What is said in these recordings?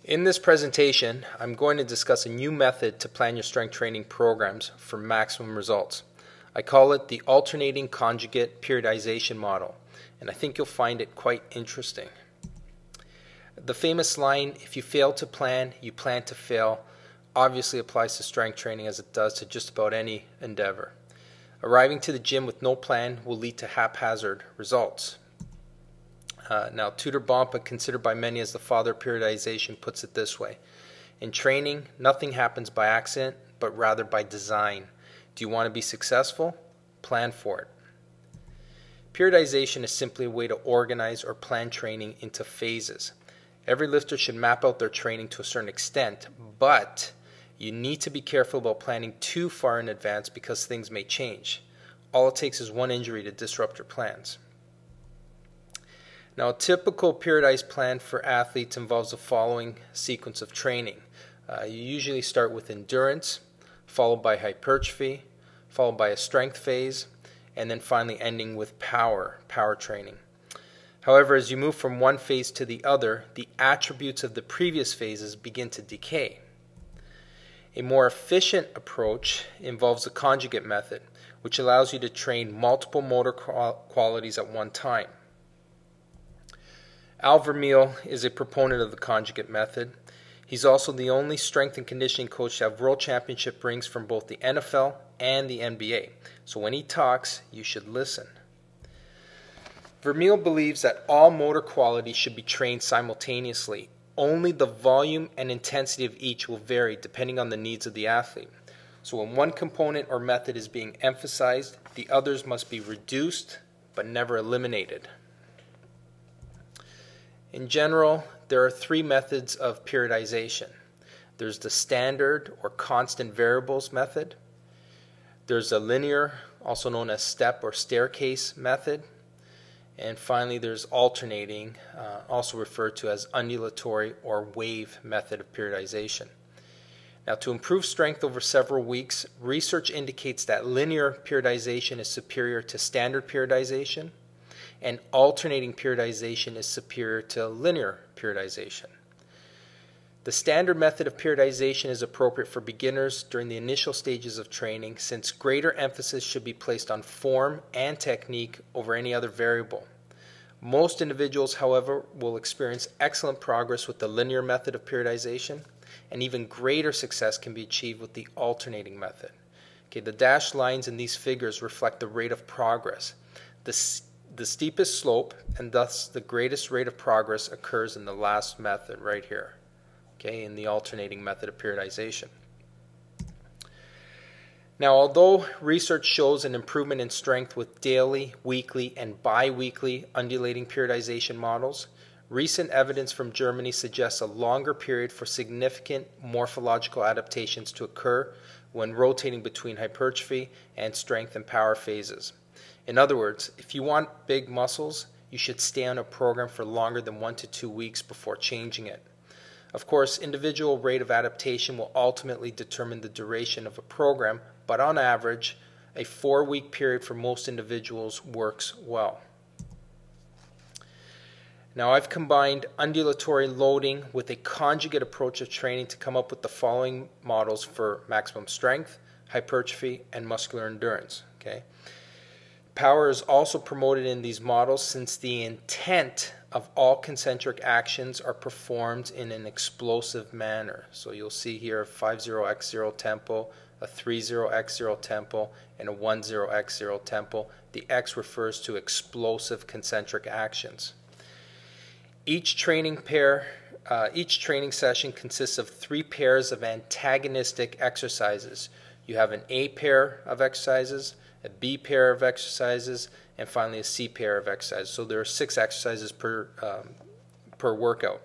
In this presentation, I'm going to discuss a new method to plan your strength training programs for maximum results. I call it the alternating conjugate periodization model, and I think you'll find it quite interesting. The famous line, "If you fail to plan, you plan to fail," obviously applies to strength training as it does to just about any endeavor. Arriving to the gym with no plan will lead to haphazard results. Now, Tudor Bompa, considered by many as the father of periodization, puts it this way: in training, nothing happens by accident, but rather by design. Do you want to be successful? Plan for it. Periodization is simply a way to organize or plan training into phases. Every lifter should map out their training to a certain extent, but you need to be careful about planning too far in advance because things may change. All it takes is one injury to disrupt your plans. Now, a typical periodized plan for athletes involves the following sequence of training. You usually start with endurance, followed by hypertrophy, followed by a strength phase, and then finally ending with power training. However, as you move from one phase to the other, the attributes of the previous phases begin to decay. A more efficient approach involves the conjugate method, which allows you to train multiple motor qualities at one time. Alvar Meal is a proponent of the conjugate method. He's also the only strength and conditioning coach to have world championship rings from both the NFL and the NBA. So when he talks, you should listen. Vermeil believes that all motor qualities should be trained simultaneously. Only the volume and intensity of each will vary depending on the needs of the athlete. So when one component or method is being emphasized, the others must be reduced but never eliminated. In general, there are three methods of periodization. There's the standard or constant variables method. There's a linear, also known as step or staircase method. And finally, there's alternating, also referred to as undulatory or wave method of periodization. Now, to improve strength over several weeks, research indicates that linear periodization is superior to standard periodization, and alternating periodization is superior to linear periodization. The standard method of periodization is appropriate for beginners during the initial stages of training, since greater emphasis should be placed on form and technique over any other variable. Most individuals, however, will experience excellent progress with the linear method of periodization, and even greater success can be achieved with the alternating method. Okay, the dashed lines in these figures reflect the rate of progress. The steepest slope, and thus the greatest rate of progress, occurs in the last method right here, okay, in the alternating method of periodization. Now, although research shows an improvement in strength with daily, weekly, and bi-weekly undulating periodization models, recent evidence from Germany suggests a longer period for significant morphological adaptations to occur when rotating between hypertrophy and strength and power phases. In other words, if you want big muscles, you should stay on a program for longer than 1 to 2 weeks before changing it. Of course, individual rate of adaptation will ultimately determine the duration of a program, but on average, a 4-week period for most individuals works well. Now, I've combined undulatory loading with a conjugate approach of training to come up with the following models for maximum strength, hypertrophy, and muscular endurance. Okay? Power is also promoted in these models since the intent of all concentric actions are performed in an explosive manner. So you'll see here a 5-0-x-0 tempo, a 3-0-x-0 tempo, and a 1-0-x-0 tempo. The X refers to explosive concentric actions. Each training session consists of 3 pairs of antagonistic exercises. You have an A pair of exercises, a B pair of exercises, and finally a C pair of exercises. So there are 6 exercises per workout.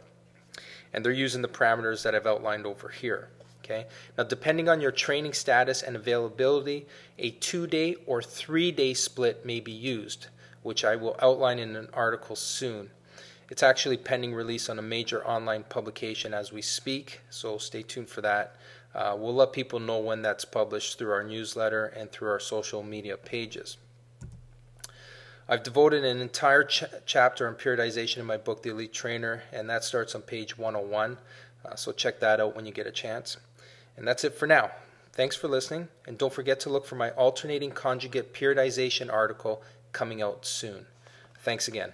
And they're using the parameters that I've outlined over here. Okay? Now, depending on your training status and availability, a 2-day or 3-day split may be used, which I will outline in an article soon. It's actually pending release on a major online publication as we speak, so stay tuned for that. We'll let people know when that's published through our newsletter and through our social media pages. I've devoted an entire chapter on periodization in my book, The Elite Trainer, and that starts on page 101. So check that out when you get a chance. And that's it for now. Thanks for listening, and don't forget to look for my alternating conjugate periodization article coming out soon. Thanks again.